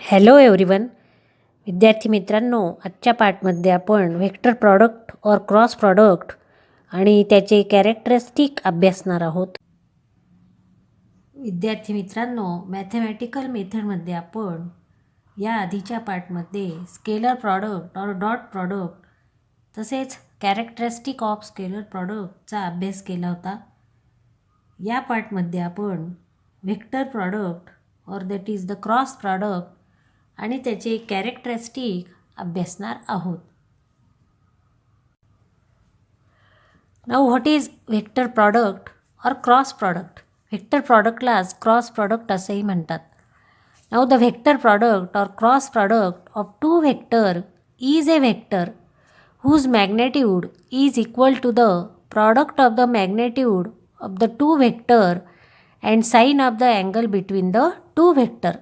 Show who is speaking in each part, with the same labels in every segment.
Speaker 1: Hello everyone. विद्यार्थी मित्रांनो, आजच्या पार्टमध्ये आपण vector product or cross product आणि त्याचे कॅरेक्टरिस्टिक अभ्यासणार आहोत. विद्यार्थी मित्रांनो, मॅथमॅटिकल मेथडमध्ये आपण या आधीच्या पार्टमध्ये scalar product or dot product तसेच कॅरेक्टरिस्टिक ऑफ स्केलर प्रॉडक्टचा अभ्यास केला होता. या पार्टमध्ये आपण vector product or that is the cross product आणि त्याचे कॅरेक्टरिस्टिक अभ्यासणार आहोत. Now what is vector product or cross product? Vector प्रॉडक्टलाच क्रॉस प्रॉडक्ट असेही म्हणतात. Now the vector product or cross product of two vector is a vector whose magnitude is equal to the product of the magnitude of the two vector and sine of the angle between the two vector.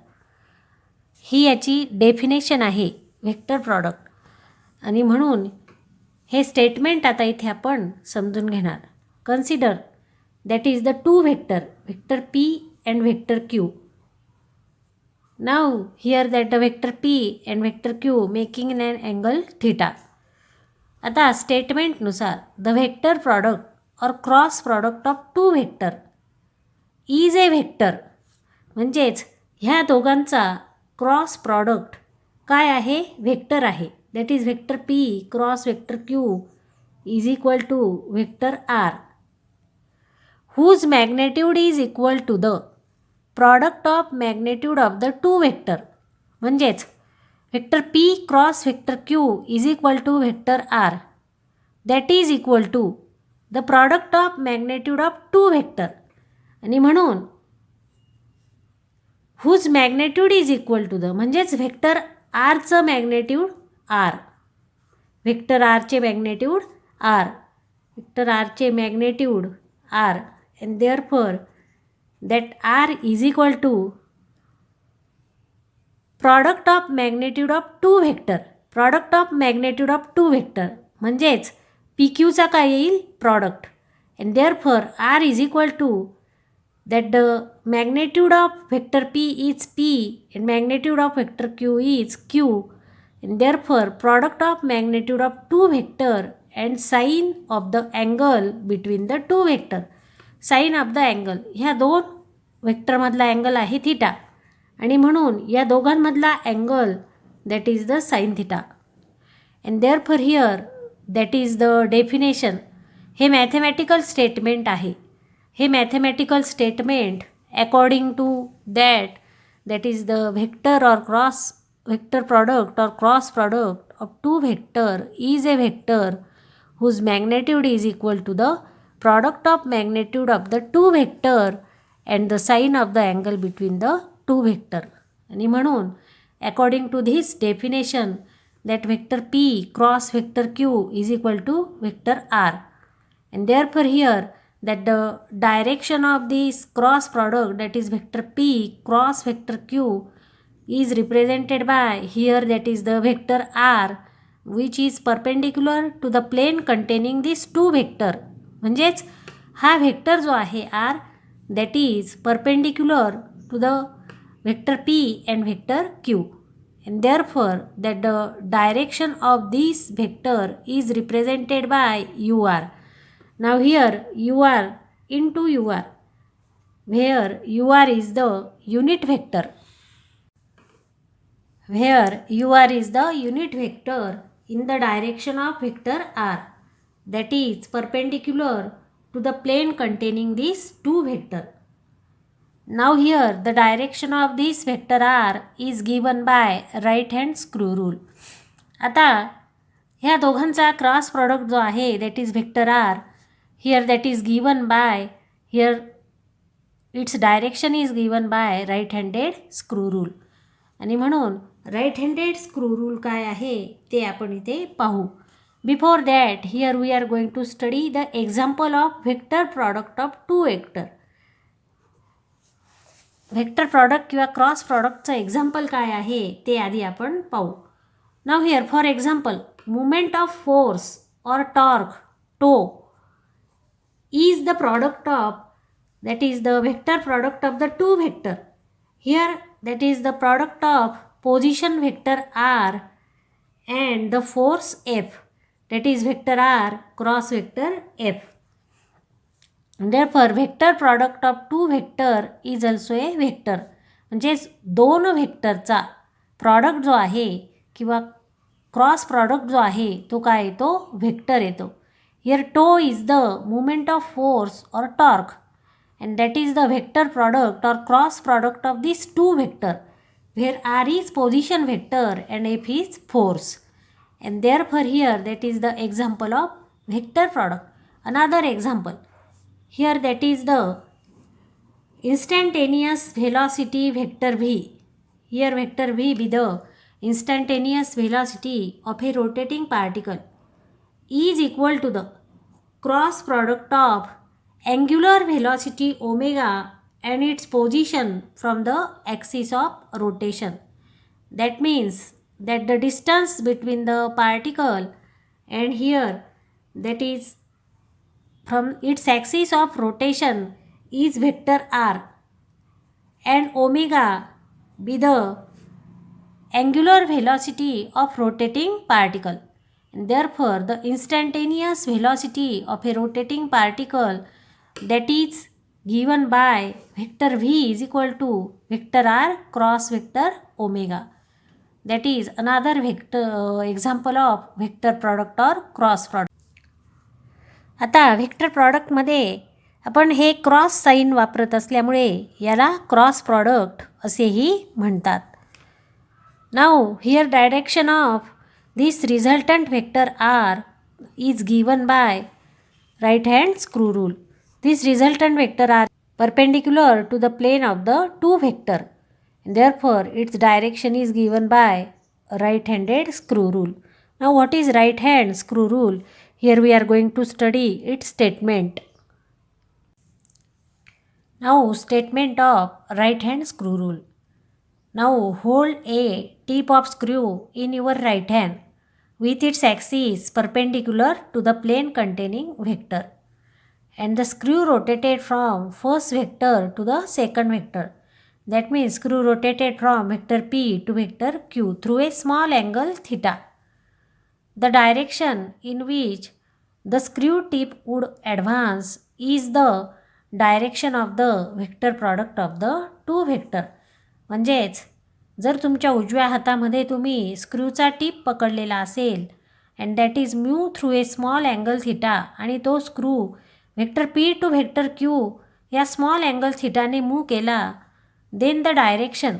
Speaker 1: ही याची definition आहे vector product. आणि म्हणून हे statement आता इथे आपण समजून घेणार. Consider that is the two vector, vector P and vector Q. Now here that the vector P and vector Q making an angle theta. आता स्टेटमेंटनुसार the vector product or cross product of two vector is a vector, म्हणजेच ह्या दोघांचा cross product काय आहे? Vector आहे. That is vector P cross vector Q is equal to vector R whose magnitude is equal to the product of magnitude of the two vector. म्हणजेच vector P cross vector Q is equal to vector R that is equal to the product of magnitude of two vector. आणि म्हणून whose magnitude is equal to the म्हणजेच vector आरचं magnitude R, vector आरचे magnitude R, vector आरचे magnitude R and therefore that r is equal to product of magnitude of two vector, product of magnitude of two vector म्हणजेच P क्यूचा काय येईल? Product. and therefore r is equal to that the magnitude of vector p is p and magnitude of vector q is q and therefore product of magnitude of two vector and sine of the angle between the two vector. Sine of the angle, ह्या दोन व्हेक्टरमधला angle आहे theta आणि म्हणून या दोघांमधला angle that is the sine theta. And therefore here that is the definition. हे mathematical statement आहे. हे mathematical statement according to that is the vector or cross vector product or cross product of two vector is a vector whose magnitude is equal to the product of magnitude of the two vector and the sine of the angle between the two vector. आणि म्हणून according to this definition that vector p cross vector q is equal to vector r and therefore here that the direction of this cross product that is vector p cross vector q is represented by here that is the vector r which is perpendicular to the plane containing these two vector. म्हणजेच हा vector जो आहे R that is perpendicular to the vector P and vector Q and therefore that the direction of this vector is represented by U R. Now here U R into U R where U R is the unit vector, where U R is the unit vector in the direction of vector r that is perpendicular to the plane containing these two vector. Now here the direction of this vector r is given by right hand screw rule. आता ह्या दोघांचा cross product जो आहे that is vector r here that is given by here its direction is given by right handed screw rule. आणि म्हणून right handed screw rule काय आहे ते आपण इथे पाहू. Before that here we are going to study the example of vector product of two vector. Vector product किंवा cross प्रॉडक्टचं एक्झाम्पल काय आहे ते आधी आपण पाहू. Now here for example moment of force or torque tau is the product of that is the vector product of the two vector. Here that is the product of position vector r and the force F, that is vector r cross vector F. Therefore vector product of two vector is also a vector. म्हणजेच दोन व्हेक्टरचा product जो आहे किंवा cross product जो आहे तो काय येतो, व्हेक्टर येतो. Here tau is the movement of force or torque and that is the vector product or cross product of these two vector, where r is position vector and f is force, and therefore here that is the example of vector product. Another example here, that is the instantaneous velocity vector v. Here vector v be the instantaneous velocity of a rotating particle is equal to the cross product of angular velocity omega and its position from the axis of rotation. That means that the distance between the particle and here, that is from its axis of rotation, is vector r, and omega be the angular velocity of rotating particle, and therefore the instantaneous velocity of a rotating particle, that is given by vector v is equal to vector r cross vector omega. That is another vector example of vector product or cross product. आता vector प्रॉडक्टमध्ये आपण हे cross sine वापरत असल्यामुळे याला cross product असेही म्हणतात. Now here direction of this resultant vector R is given by right hand screw rule. This resultant vector are perpendicular to the plane of the two vector, and therefore its direction is given by a right-handed screw rule. Now what is right-hand screw rule? Here we are going to study its statement. Now statement of right-hand screw rule. Now hold a tip of screw in your right hand with its axis perpendicular to the plane containing vector, and the screw rotated from first vector to the second vector. That means screw rotated from vector P to vector Q through a small angle theta. The direction in which the screw tip would advance is the direction of the vector product of the two vector. म्हणजेच जर तुमच्या उजव्या हातामध्ये तुम्ही स्क्रूचा tip पकडलेला असेल and that is move through a small angle theta, आणि तो screw vector P to vector Q या स्मॉल अँगल थिटाने मूव्ह केला, देन द डायरेक्शन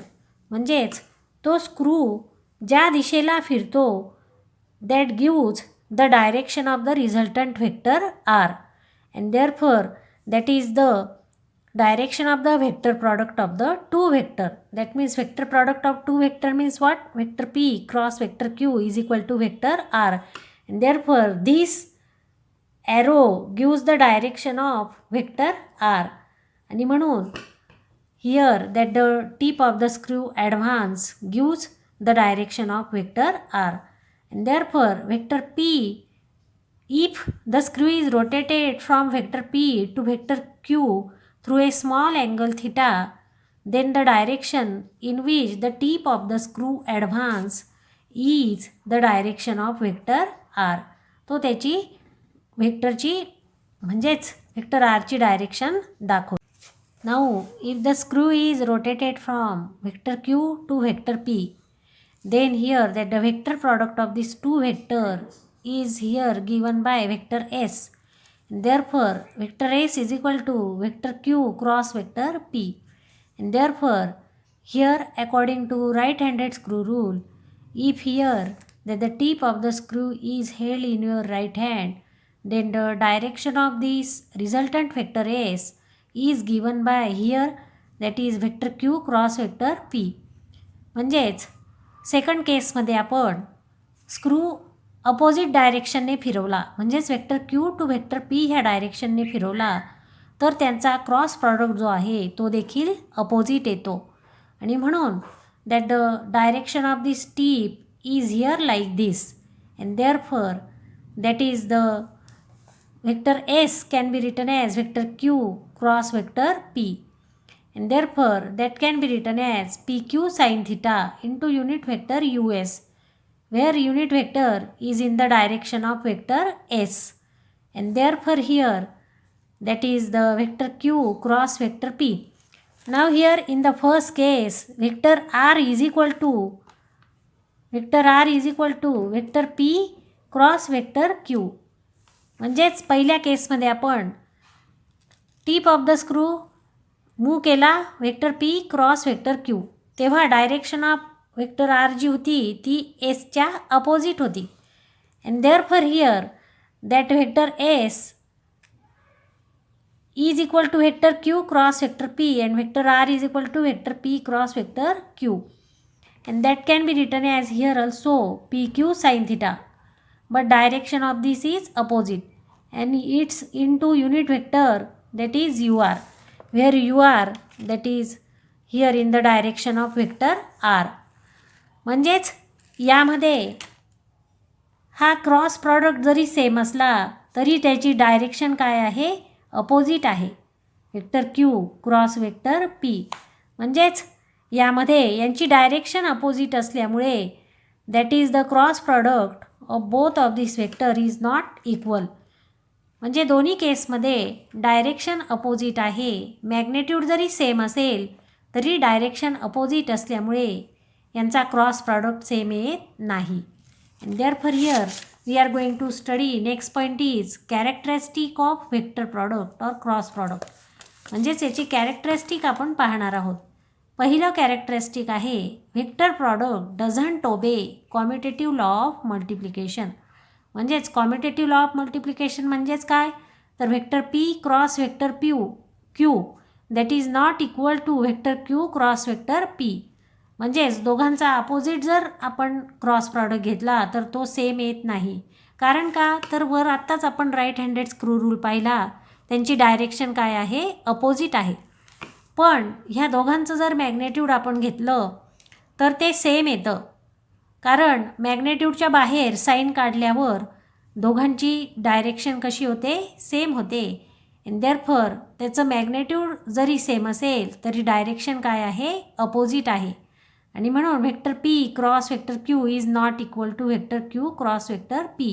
Speaker 1: म्हणजेच तो स्क्रू ज्या दिशेला फिरतो that gives the direction of the resultant vector R, and therefore that is the direction of the vector product of the two vector. That means vector product of two vector means what? Vector P cross vector Q is equal to vector R, and therefore this arrow gives the direction of vector R. आणि म्हणून here that the tip of the screw advance gives the direction of vector R, and therefore vector P, if the screw is rotated from vector P to vector Q through a small angle theta, then the direction in which the tip of the screw advance is the direction of vector R. तो त्याची व्हेक्टरची म्हणजेच vector आरची direction दाखवतो. Now if the screw is rotated from vector Q to vector P, then here that the vector product of these two vector is here given by vector S. Therefore vector S is equal to vector Q cross vector P, and therefore here according to right-handed screw rule, if here that the tip of the screw is held in your right hand, then the direction of this resultant vector S is given by here that is vector Q cross vector P. म्हणजेच second केसमध्ये आपण screw opposite डायरेक्शनने फिरवला म्हणजेच vector Q to vector P ह्या डायरेक्शनने फिरवला तर त्यांचा क्रॉस प्रॉडक्ट जो आहे तो देखील अपोजिट येतो, आणि म्हणून that the direction of this tip is here like this, and therefore that is the vector says can be written as vector Q cross vector P, and therefore that can be written as PQ sin theta into unit vector US, where unit vector is in the direction of vector S, and therefore here that is the vector Q cross vector P. Now here in the first case vector R is equal to vector P cross vector Q. म्हणजेच पहिल्या केसमध्ये आपण tip of the screw move केला vector P cross vector Q, तेव्हा direction of vector R जी होती ती Sच्या अपोजिट होती. And therefore here that vector S is equal to vector Q cross vector P and vector R is equal to vector P cross vector Q, and that can be written as here also PQ sin theta, but direction of this is opposite and it's into unit vector that is UR, where UR that is here in the direction of vector R. म्हणजेच यामध्ये हा cross product जरी same असला तरी त्याची direction काय आहे, opposite आहे, vector Q cross vector P. म्हणजेच यामध्ये यांची डायरेक्शन अपोजिट असल्यामुळे that is the cross product of both of this vector is not equal. म्हणजे दोन्ही केसमध्ये डायरेक्शन अपोजिट आहे. मॅग्नेट्यूड जरी सेम असेल तरी डायरेक्शन अपोजिट असल्यामुळे यांचा क्रॉस प्रॉडक्ट सेम येत नाही. And therefore here we are going to study next point is characteristic of vector product or cross product. म्हणजेच याची कॅरेक्टरिस्टिक आपण पाहणार आहोत. पहिलं कॅरेक्टरिस्टिक आहे vector product doesn't obey commutative law of multiplication. म्हणजेच कॉम्युटेटिव्ह लॉ ऑफ मल्टिप्लिकेशन म्हणजेच काय, तर vector P cross vector Q that is not equal to vector Q cross vector P. म्हणजेच दोघांचा अपोजिट जर आपण क्रॉस प्रॉडक्ट घेतला तर तो सेम येत नाही. कारण का, तर वर आत्ताच आपण राईट हँडेड स्क्रू रूल पाहिला, त्यांची डायरेक्शन काय आहे, अपोजिट आहे. पण ह्या दोघांचं जर मॅग्नेट्यूड आपण घेतलं तर ते सेम येतं, कारण मॅग्नेट्यूडच्या बाहेर साईन काढल्यावर दोघांची डायरेक्शन कशी होते, सेम होते. अँड देअरफॉर त्याचं मॅग्नेट्यूड जरी सेम असेल तरी डायरेक्शन काय आहे, अपोजिट आहे. आणि म्हणून vector P cross vector Q is not equal to vector Q cross vector P.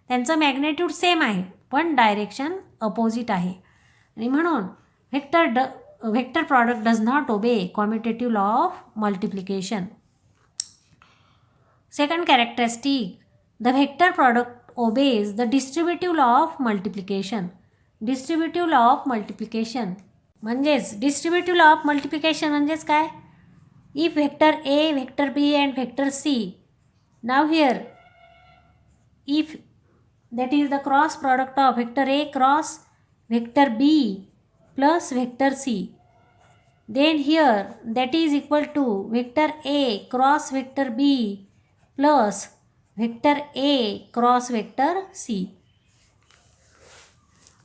Speaker 1: त्यांचं मॅग्नेट्यूड सेम आहे पण डायरेक्शन अपोजिट आहे. आणि म्हणून vector product does not obey commutative law of multiplication. Second characteristic, the vector product obeys the distributive law of multiplication. Distributive law of multiplication म्हणजेच distributive law of multiplication म्हणजेच काय, if vector A, vector B and vector C, now here if that is the cross product of vector A cross vector B plus vector C, then here that is equal to vector A cross vector B plus vector A cross vector C.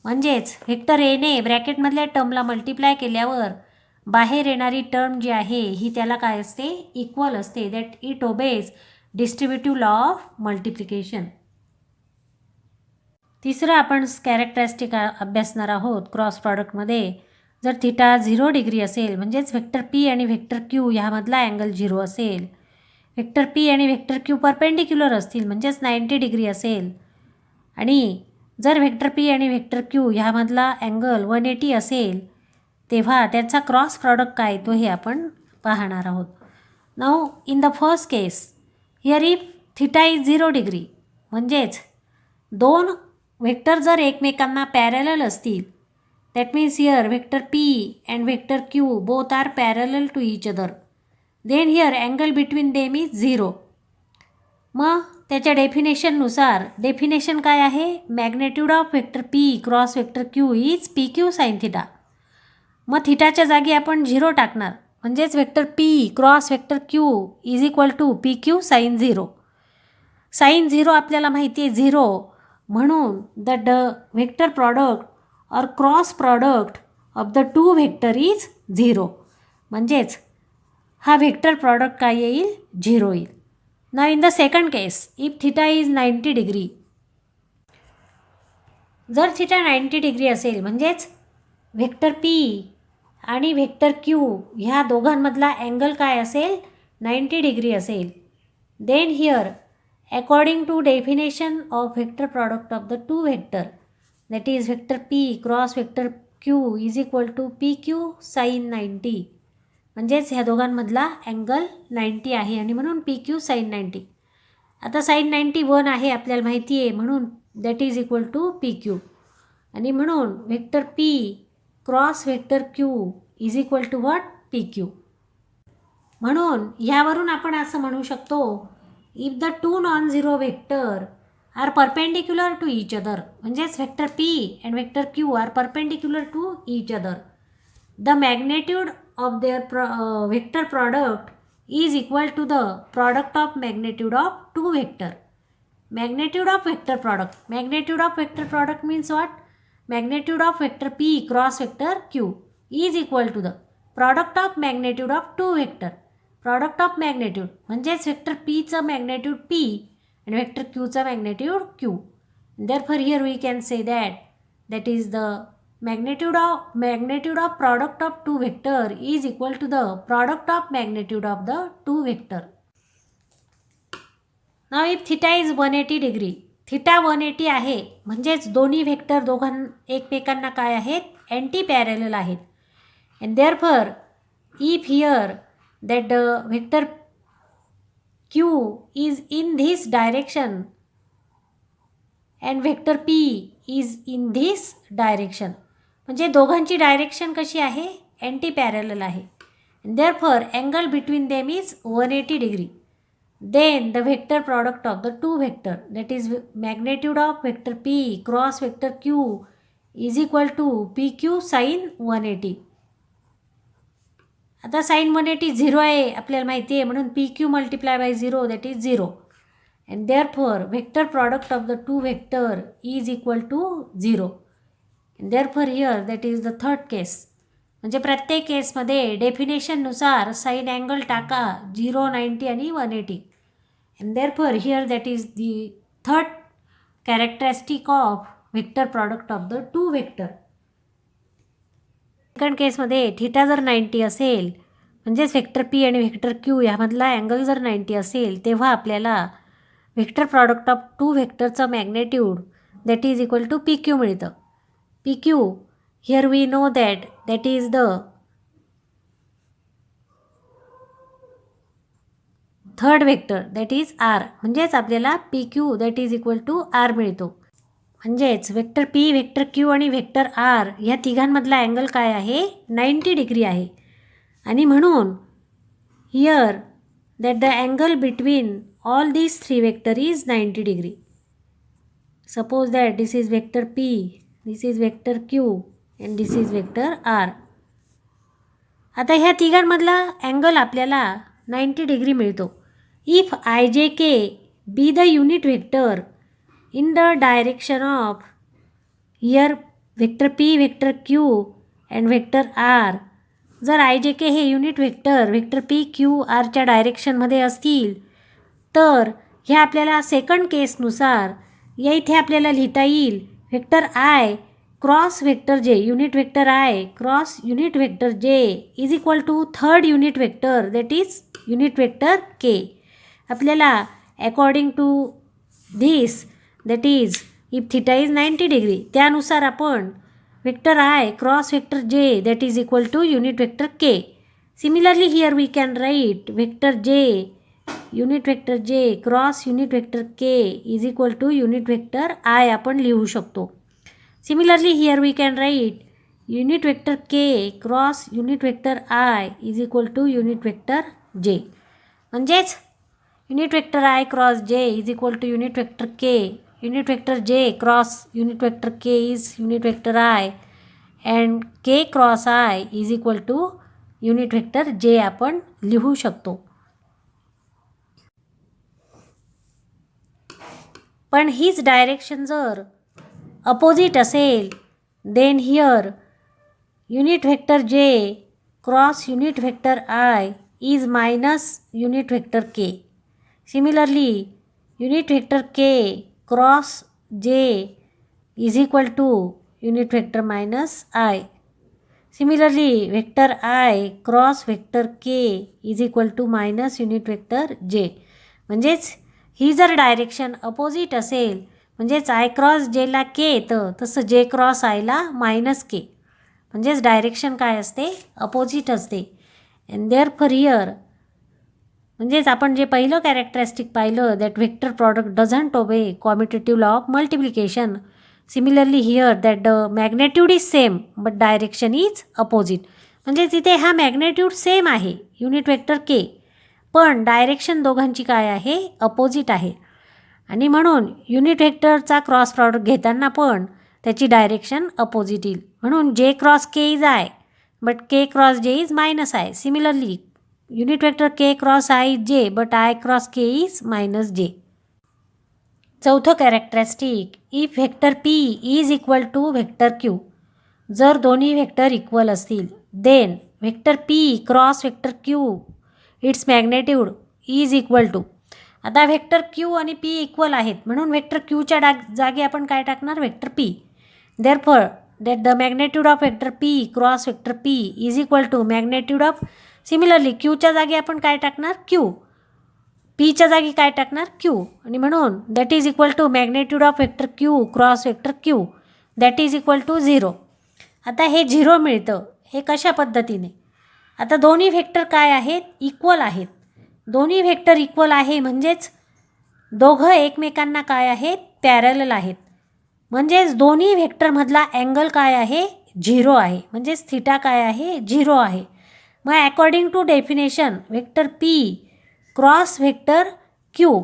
Speaker 1: म्हणजेच vector A ने ब्रॅकेटमधल्या टर्मला multiply केल्यावर बाहेर येणारी term जी आहे ही त्याला काय असते, equal असते. That it obeys distributive law of multiplication. तिसरं आपण कॅरेक्टरिस्टिक अभ्यासणार आहोत क्रॉस प्रॉडक्टमध्ये. जर थिटा 0 डिग्री असेल म्हणजेच व्हेक्टर P आणि व्हेक्टर Q ह्यामधला अँगल 0 असेल, व्हेक्टर P आणि व्हेक्टर Q परपेंडिक्युलर असतील म्हणजेच 90 डिग्री असेल, आणि जर व्हेक्टर P आणि व्हेक्टर Q ह्यामधला अँगल 180 असेल तेव्हा त्याचा क्रॉस प्रॉडक्ट काय तो हे आपण पाहणार आहोत. Now in the first case here if theta is 0 degree म्हणजेच दोन व्हेक्टर जर एकमेकांना पॅरलल असतील, that means here vector P and vector Q both are parallel to each other, then here angle between them is 0. मग त्याच्या डेफिनेशननुसार definition काय आहे, magnitude of vector P cross vector Q is PQ sine theta. मग थिटाच्या जागी आपण 0 टाकणार म्हणजेच vector P cross vector Q is equal to PQ sine 0. Sine 0 आपल्याला माहिती आहे 0, म्हणून the vector product or cross product of the two vector is 0. म्हणजेच हा व्हेक्टर प्रॉडक्ट काय येईल, 0 येईल. Now in the second case if theta is 90 degree, जर थिटा 90 डिग्री असेल म्हणजेच व्हेक्टर P आणि व्हेक्टर क्यू ह्या दोघांमधला अँगल काय असेल 90 डिग्री असेल. Then here according to definition of vector product of the two vector that is vector P cross vector Q is equal to P Q sine 90. म्हणजेच ह्या दोघांमधला angle 90 आहे आणि म्हणून पी क्यू साईन 90. आता साईन 90 1 आहे आपल्याला माहिती आहे, म्हणून that is equal to P Q. आणि म्हणून vector P cross vector Q is equal to what P Q. म्हणून ह्यावरून आपण असं म्हणू शकतो, if the two non zero vector are perpendicular to each other, म्हणजेच vector P and vector Q are perpendicular to each other, the magnitude of their vector product is equal to the product of magnitude of two vector. Magnitude of vector product. Magnitude of vector product means what? Magnitude of vector P cross vector Q is equal to the product of magnitude of two vector. Product of magnitude म्हणजेच vector P चा magnitude P and vector Q चा magnitude Q. Therefore here we can say that is the magnitude of product of two vector is equal to the product of magnitude of the two vector. Now if theta is 180 degree, theta 180 आहे म्हणजेच दोन्ही vector एकमेकांना काय आहेत anti parallel आहेत. and therefore if here that the vector Q is in this direction and vector P is in this direction, म्हणजे दोघांची direction कशी आहे अँटी पॅरलल आहे. Therefore angle between them is 180 degree. Then the vector product of the two vector that is magnitude of vector P cross vector Q is equal to P Q sine 180. आता sine 180 zero आहे आपल्याला माहिती आहे, म्हणून P Q multiply by zero that is zero. And therefore vector product of the two vector is equal to zero. therefore here that is the third case. म्हणजे प्रत्येक केसमध्ये डेफिनेशननुसार sine angle टाका 0, 90 आणि 180. and therefore here that is the third characteristic of vector product of the two vector. Second केसमध्ये theta जर 90 असेल म्हणजेच vector P आणि व्हेक्टर क्यू यामधला अँगल जर 90 असेल तेव्हा आपल्याला व्हेक्टर प्रॉडक्ट ऑफ टू व्हेक्टरचं magnitude that is equal to P Q मिळतं. PQ, here we know that is the third vector that is R. म्हणजेच आपल्याला PQ that is equal to R मिळतो. म्हणजेच व्हेक्टर P, व्हेक्टर Q आणि vector R ह्या तिघांमधला angle काय आहे 90 degree आहे. आणि म्हणून here that the angle between all these three vector is 90 degree. Suppose that this is vector P, this is vector Q and this is vector R. आता ह्या तिघांमधला angle आपल्याला 90 degree मिळतो. If I J K be the unit vector in the direction of here vector P, vector Q and vector R, जर I J K हे unit vector P Q आरच्या डायरेक्शनमध्ये असतील तर ह्या आपल्याला सेकंड केसनुसार या इथे आपल्याला लिहिता येईल vector I cross vector J, unit vector I cross unit vector J is equal to third unit vector that is unit vector K. आपल्याला according to this that is if theta is 90 degree त्यानुसार आपण vector I cross vector J that is equal to unit vector K. Similarly here we can write vector J unit vector J cross unit vector K is equal to unit vector I आपण लिहू शकतो. Similarly here we can write unit vector K cross unit vector I is equal to unit vector J. म्हणजेच unit vector I cross J is equal to unit vector K, unit vector J cross unit vector K is unit vector I and K cross I is equal to unit vector J आपण लिहू शकतो. पण हीच direction जर opposite असेल then here unit vector J cross unit vector I is minus unit vector K. Similarly unit vector K cross J is equal to unit vector minus I. Similarly vector I cross vector K is equal to minus unit vector J. म्हणजेच ही जर direction opposite असेल, म्हणजेच I cross जेला के येतं, तसं जे cross आयला minus K. म्हणजेच डायरेक्शन काय असते, अपोजिट असते. अँड देअरफॉर हिअर, म्हणजेच आपण जे पहिलं कॅरेक्टरिस्टिक पाहिलं, that vector product doesn't obey commutative law of multiplication. Similarly here that the magnitude is same but direction is opposite. म्हणजेच इथे हा मॅग्नेट्यूड सेम आहे युनिट वेक्टर के, पण डायरेक्शन दोघांची काय आहे, अपोजिट आहे. आणि म्हणून युनिट वेक्टरचा क्रॉस प्रॉडक्ट घेताना पण त्याची डायरेक्शन अपोजिट येईल. म्हणून J cross K is I but K cross J is minus I. Similarly unit vector K cross I is J but I cross K is minus J. चौथं characteristic, if vector P is equal to vector Q. जर दोन्ही vector equal असतील, then vector P cross vector Q its magnitude is equal to. आता vector Q आणि P equal आहेत, म्हणून vector क्यूच्या जागी आपण काय टाकणार, vector P. Therefore that the magnitude of vector P cross vector P is equal to magnitude of. Similarly क्यूच्या जागी आपण काय टाकणार, क्यू. पीच्या जागी काय टाकणार, क्यू. आणि म्हणून that is equal to magnitude of vector Q cross vector Q that is equal to 0. आता हे 0 मिळतं, हे कशा पद्धतीने. आता दोन्ही व्हेक्टर काय आहेत, इक्वल आहेत. दोन्ही व्हेक्टर इक्वल आहे म्हणजेच दोघं एकमेकांना काय आहेत, पॅरलल आहेत. म्हणजेच दोन्ही व्हेक्टरमधला अँगल काय आहे, 0 आहे. म्हणजेच थिटा काय आहे, 0 आहे. मग according to definition vector P cross vector Q.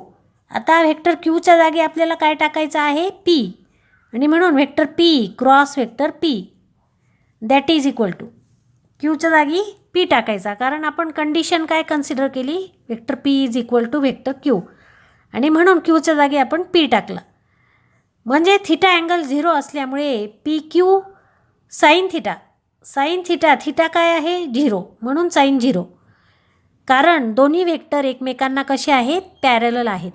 Speaker 1: आता व्हेक्टर क्यूच्या जागी आपल्याला काय टाकायचं आहे, पी. आणि म्हणून vector P cross vector P that is equal to. क्यूच्या जागी पी टाकायचा, कारण आपण कंडिशन काय कन्सिडर केली, vector P is equal to vector Q. आणि म्हणून क्यूच्या जागी आपण पी टाकला. म्हणजे थिटा अँगल 0 असल्यामुळे P Q sine theta. Sine theta, theta काय आहे, 0, म्हणून साईन 0. कारण दोन्ही व्हेक्टर एकमेकांना कसे आहेत, पॅरलल आहेत.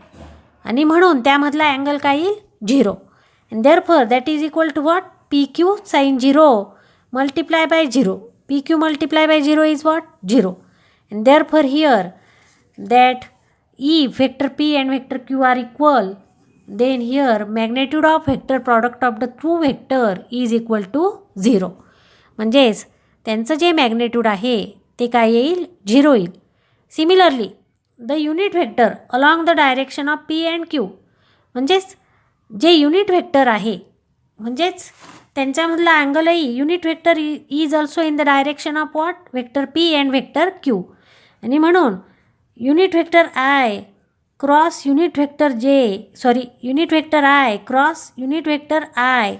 Speaker 1: आणि म्हणून त्यामधला अँगल काय येईल, 0. And therefore that is equal to what, P Q sine 0 multiply by 0. P Q multiply by 0 is what, 0. And therefore here that if vector P and vector Q are equal, then here magnitude of vector product of the two vector is equal to 0. म्हणजेच त्यांचं जे magnitude आहे ते काय येईल, 0 येईल. Similarly the unit vector along the direction of P and Q. म्हणजेच जे युनिट व्हेक्टर आहे, म्हणजेच त्यांच्यामधला अँगलही unit vector is also in the direction of what, vector P and vector Q. आणि म्हणून unit vector I cross unit vector unit vector I cross unit vector I.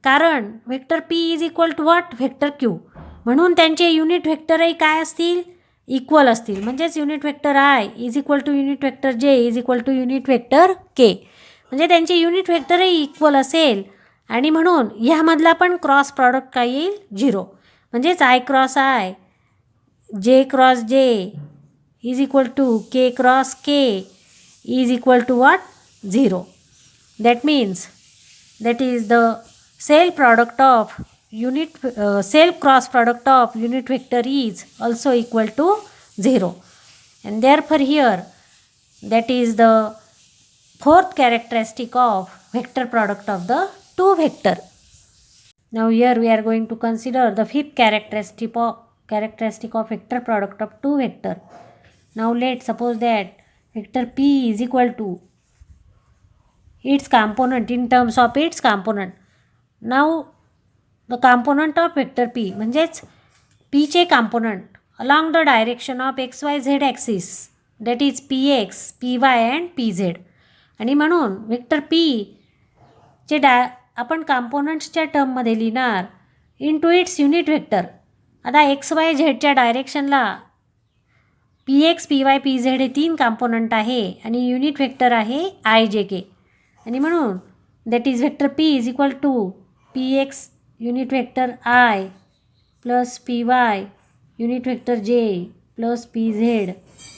Speaker 1: कारण vector P is equal to what, vector Q. म्हणून त्यांचे unit व्हेक्टरही काय असतील, equal असतील. म्हणजेच unit vector I is equal to unit vector J is equal to unit vector K. म्हणजे त्यांचे युनिट व्हेक्टरही इक्वल असेल. आणि म्हणून ह्यामधला पण क्रॉस प्रॉडक्ट काय येईल, 0. म्हणजेच I cross I, J cross J is equal to K cross K is equal to what, 0. That means that is the self product of self cross product of unit vector is also equal to 0. And therefore here that is the fourth characteristic of vector product of the two vector. Now here we are going to consider the fifth characteristic of vector product of two vector. Now let's suppose that vector p is equal to its component in terms of its component. Now the component of vector p, म्हणजेच p चे component along the direction of xyz axis, that is px, py and pz. आणि म्हणून vector p चे आपण कॉम्पोनंट्सच्या टर्ममध्ये लिहिणार into its unit vector. आता XYZ च्या डायरेक्शनला px, py, pz हे 3 कॉम्पोनंट आहे आणि युनिट व्हेक्टर आहे IJK. आणि म्हणून that is vector p is equal to px unit vector I plus py unit vector j plus pz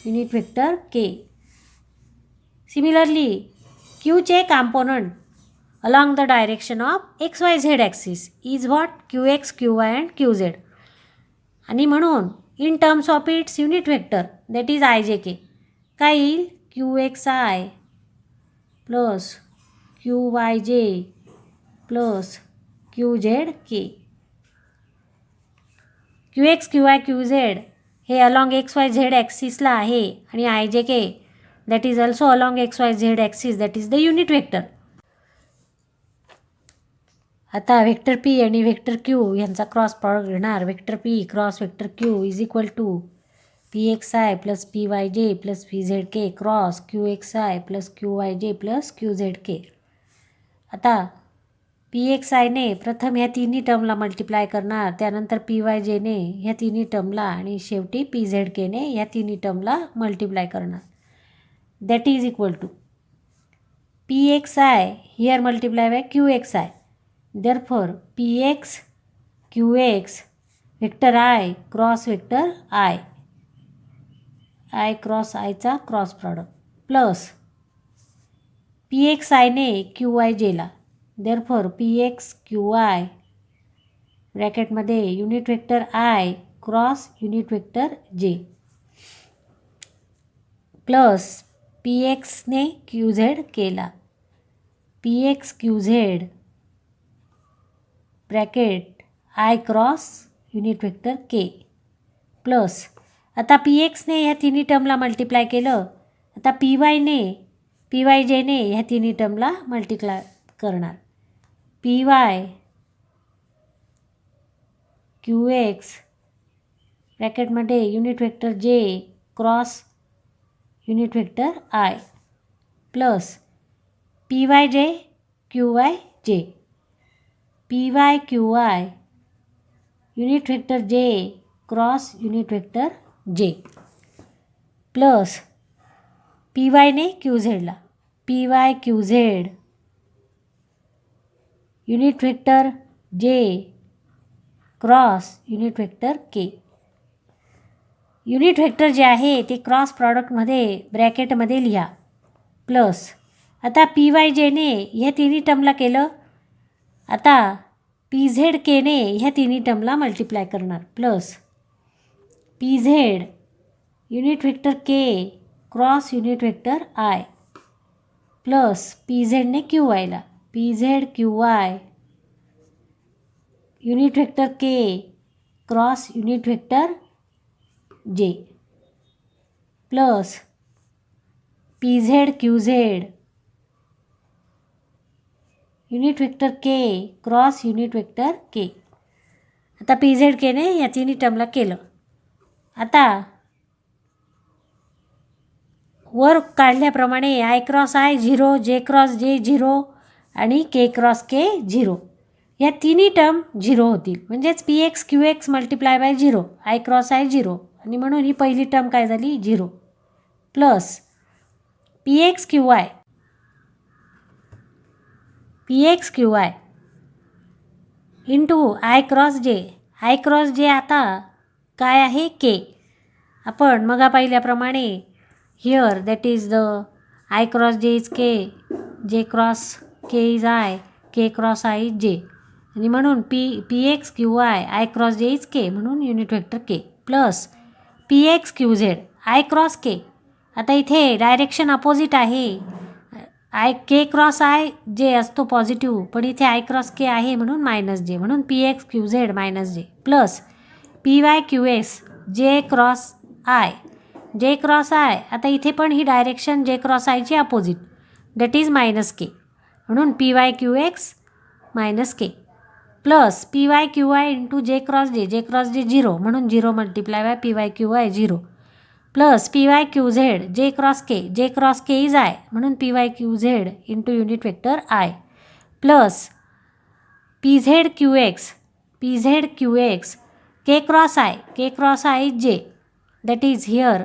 Speaker 1: unit vector k. Similarly q चे component along the direction of XYZ axis is what, qx, qy and qz. आणि म्हणून in terms of its unit vector that is I J K काय येईल Q X I plus Q Y J plus Q Z K. Q X Q Y Q Z हे along X Y Z ॲक्सिसला आहे आणि I J K that is also along X Y Z axis that is the unit vector. आता vector P आणि vector Q यांचा cross product घेणार. Vector P cross vector Q is equal to P X I plus P Y J plus P Z K cross Q X I plus Q Y J plus Q Z K. आता P X आयने प्रथम ह्या तिन्ही टर्मला multiply करणार, त्यानंतर P Y जेने ह्या तिन्ही टर्मला आणि शेवटी पी झेड केने ह्या तिन्ही टर्मला मल्टिप्लाय करणार. That is equal to P X I here multiply by Q X I. Therefore P X Q X vector I cross vector I, I cross आयचा cross product plus P X आयने Q Y जेला. Therefore P X Q I ब्रॅकेटमध्ये unit vector I cross unit vector J plus P एक्सने Q Z केला. P X Q Z bracket I cross unit vector K plus आता P एक्सने ह्या तिन्ही टर्मला multiply केलं. आता पी वाय जेने ह्या तिन्ही टर्मला मल्टिप्लाय करणार. पी वाय क्यू एक्स ब्रॅकेटमध्ये unit vector J cross unit vector I plus P Y J Q Y J. P Y Q I unit vector J cross unit vector J plus P वायने Q झेडला. P Y Q Z unit vector J cross unit vector K. Unit vector J आहे ते cross प्रॉडक्टमध्ये ब्रॅकेटमध्ये लिहा plus आता P Y जेने ह्या तिन्ही टर्मला केलं. आता पी झेड केने ह्या तिन्ही टर्मला मल्टिप्लाय करणार plus P Z unit vector K cross unit vector I plus P झेडने क्यू वायला. P Z Q Y unit vector K cross unit vector J plus P Z Q Z unit vector K cross unit vector K. आता P Z केने या तिन्ही टर्मला केलं. आता वर काढल्याप्रमाणे I cross I 0, जे क्रॉस जे 0 आणि के क्रॉस के 0 या तिन्ही टर्म 0 होतील. म्हणजेच P X Q x multiply by 0 I cross I 0 आणि म्हणून ही पहिली टर्म काय झाली 0 plus P X Q I into I cross जे. आय क्रॉस जे आता काय आहे के. आपण मगा पाहिल्याप्रमाणे here that is the I cross J is के, जे cross K is I, K cross I is जे आणि म्हणून P X Q I cross J is के म्हणून unit vector K plus P X Q Z I cross K. आता इथे direction opposite आहे. के cross I जे असतो पॉझिटिव्ह पण इथे आय क्रॉस के आहे म्हणून मायनस जे म्हणून P X Q Z minus J plus P Y Q S J cross I. J cross I आता इथे पण ही डायरेक्शन जे क्रॉस आयची opposite that is minus K म्हणून P Y Q X minus K plus P Y Q I into J cross J 0 म्हणून 0 multiply by P Y Q I 0 plus P Y Q Z J cross K is I म्हणून P Y Q Z into unit vector I plus P Z Q X K cross I is J that is here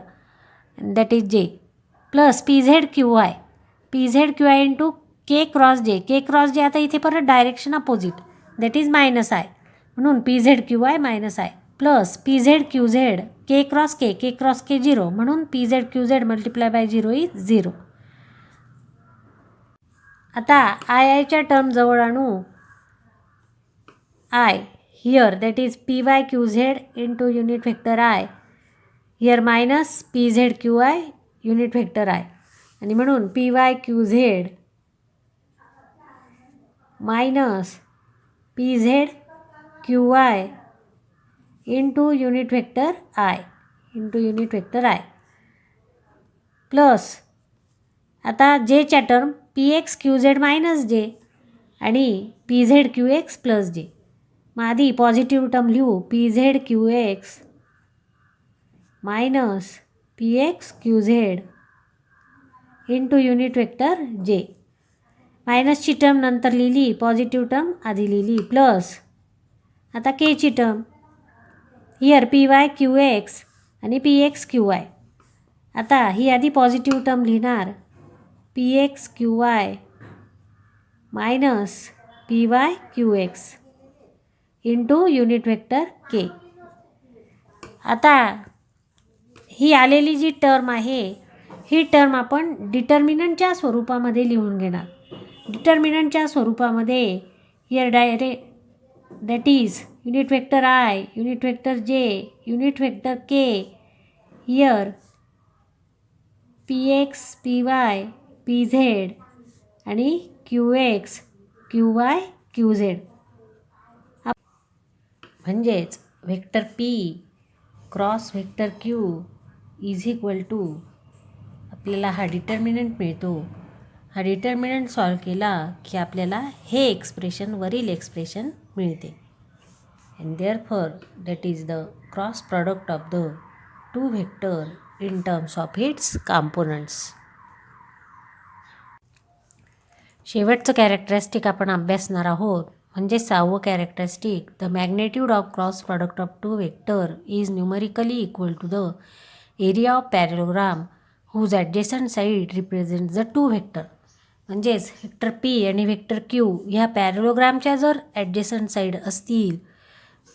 Speaker 1: that is J plus P Z Q I into K cross J आता इथे परत direction opposite that is minus I म्हणून P Z Q I minus I plus P Z Q Z K cross K 0 म्हणून P Z Q Z multiply by 0 is 0. आता आयच्या term जवळ आणू. I here, that is PYQZ into unit vector I. Here minus PZQI unit vector I. आणि म्हणून PYQZ minus PZQI into unit vector I plus आता जेच्या term PXQZ minus जे आणि PZQX प्लस जे. मग आधी पॉझिटिव्ह टर्म लिहू PZQX minus PXQZ into unit vector जे. मायनसची टर्म नंतर लिहिली, पॉझिटिव्ह टर्म आधी लिहिली, प्लस आता केची टर्म हिअर PYQX आणि PXQY. आता ही आधी पॉझिटिव्ह टर्म लिहिणार PXQY minus PYQX into unit vector K. आता ही आलेली जी टर्म आहे ही टर्म आपण डिटर्मिनंटच्या स्वरूपामध्ये लिहून घेणार. डिटर्मिनंटच्या स्वरूपामध्ये here that is unit vector I, unit vector J, unit vector K, here PX, PY, PZ आणि QX, QY, QZ. म्हणजेच vector P cross vector Q is equal to आपल्याला हा डिटर्मिनंट मिळतो. हा डिटर्मिनंट सॉल्व केला की आपल्याला हे एक्सप्रेशन, वरील एक्सप्रेशन मिळते. And therefore that is the cross product of the two vector in terms of its components. शेवटचं कॅरेक्टरिस्टिक आपण अभ्यासणार आहोत म्हणजे 6वं characteristic. The magnitude of cross product of two vector is numerically equal to the area of parallelogram whose adjacent side represent the two vector. म्हणजेच vector P आणि vector Q ह्या पॅरेलोग्रामच्या जर ॲडजेसंट साईड असतील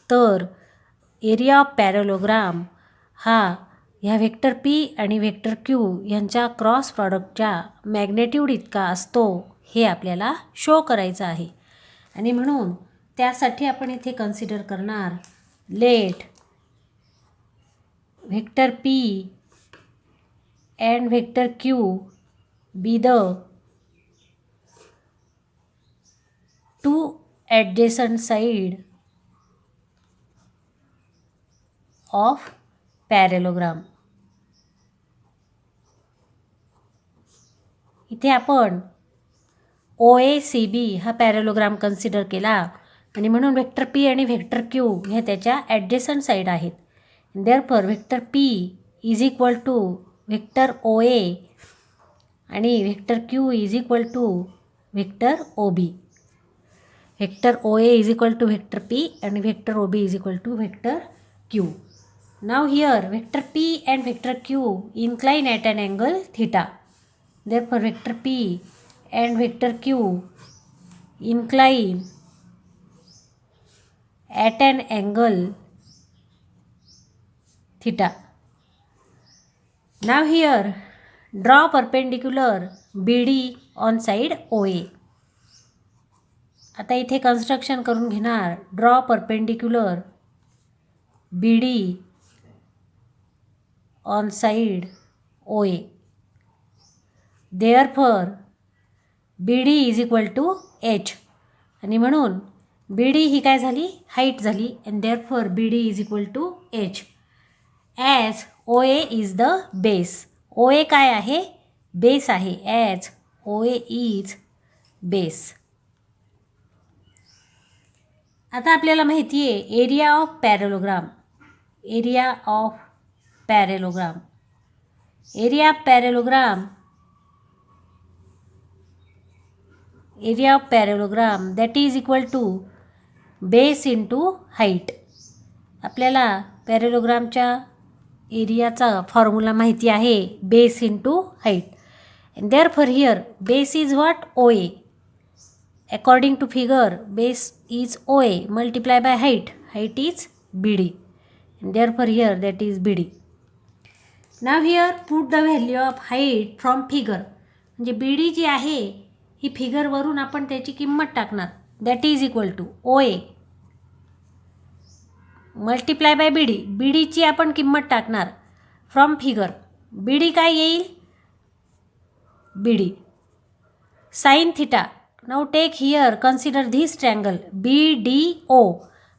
Speaker 1: तर एरिया ऑफ पॅरेलोग्राम हा ह्या vector P आणि vector Q यांच्या क्रॉस प्रॉडक्टच्या मॅग्नेट्यूड इतका असतो हे आपल्याला शो करायचं आहे. आणि म्हणून त्यासाठी आपण इथे कन्सिडर करणार let vector P and vector Q be the two adjacent side of parallelogram. इथे आपण OACB हा पॅरेलोग्राम कन्सिडर केला आणि म्हणून व्हेक्टर P आणि व्हेक्टर Q हे त्याच्या ॲडजेसंट साईड आहेत. Therefore vector P is equal to vector OA आणि vector Q is equal to vector OB. Vector OA is equal to vector P आणि vector OB is equal to vector Q. Now here vector P and vector Q incline at an angle theta. Therefore vector P and vector Q incline at an angle theta. Now here draw perpendicular BD on side OA. आता इथे construction करून घेणार draw perpendicular BD on side OA. Therefore BD is equal to H आणि म्हणून BD ही काय झाली, height झाली. and therefore BD is equal to H as OA is the base. OA काय आहे, बेस आहे. as OA is base. आता आपल्याला माहिती आहे area of parallelogram. Area of parallelogram. Area of parallelogram. Area of parallelogram that is equal to base into height. आपल्याला पॅरेलोग्रामच्या एरियाचा फॉर्म्युला माहिती आहे base into height. And therefore here base is what, OA. According to figure, base is OA multiplied by height. Height is BD. And therefore here that is BD. Now here put the value of height from figure. म्हणजे BD जी आहे ही फिगरवरून आपण त्याची किंमत टाकणार. That is equal to OA multiply by B D. B डीची आपण किंमत टाकणार फ्रॉम फिगर. बी डी काय येईल? B D sine theta. Now take here consider this triangle B D O.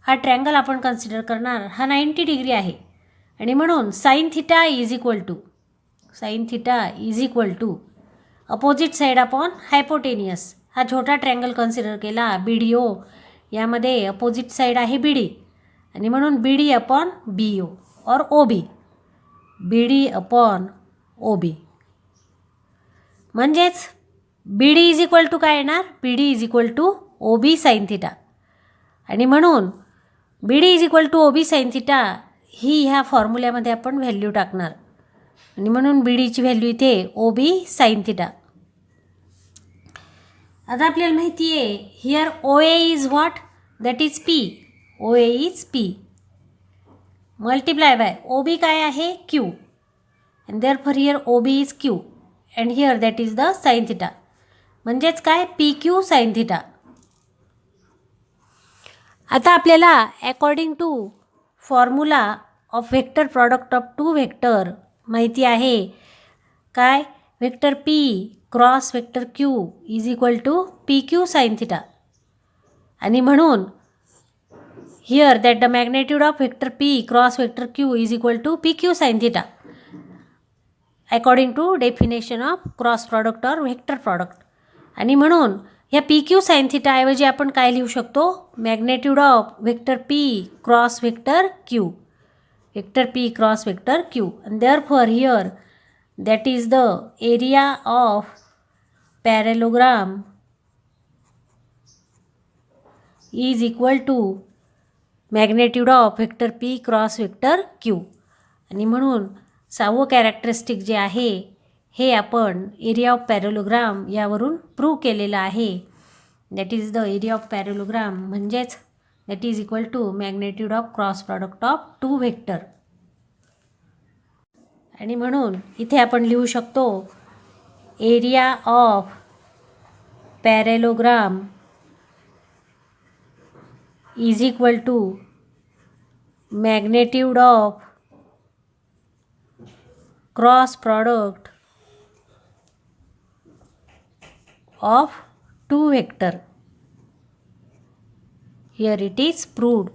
Speaker 1: हा ट्रँगल आपण कन्सिडर करणार. हा 90 डिग्री आहे आणि म्हणून sine theta is equal to opposite side upon hypotenuse. हा छोटा ट्रँगल कन्सिडर केला बी डी ओ. यामध्ये अपोजिट साईड आहे बी डी आणि म्हणून B D upon B O और ओ बी. बी डी अपॉन ओ बी म्हणजेच B D is equal to काय येणार? B D is equal to O B sine theta. आणि म्हणून B D is equal to O B sine theta ही ह्या फॉर्म्युल्यामध्ये आपण व्हॅल्यू टाकणार आणि म्हणून बी डीची व्हॅल्यू इथे ओ बी साईन थिटा. आता आपल्याला माहिती आहे here O A is what? That is P. O A is P multiply by O B काय आहे? Q. And therefore here O B is Q and here that is the sine theta. म्हणजेच काय? P Q sine theta. आता आपल्याला according to formula of vector product of two vector माहिती आहे काय? Vector P cross vector Q is equal to P Q sine theta. आणि म्हणून here that the magnitude of vector P cross vector Q is equal to P Q sine theta according to definition of cross product or vector product. आणि म्हणून ह्या P Q sine थिटाऐवजी आपण काय लिहू शकतो? Magnitude of vector P cross vector Q. Vector P cross vector Q. And therefore here that is the area of parallelogram is equal to magnitude of vector P cross vector Q. आणि म्हणून 6वं characteristic जे आहे हे आपण area of पॅरेलोग्राम यावरून prove केलेलं आहे. That is the area of parallelogram म्हणजेच that is equal to magnitude of cross product of two vector. आणि म्हणून इथे आपण लिहू शकतो area of parallelogram is equal to magnitude of cross product of two vector. Here it is proved.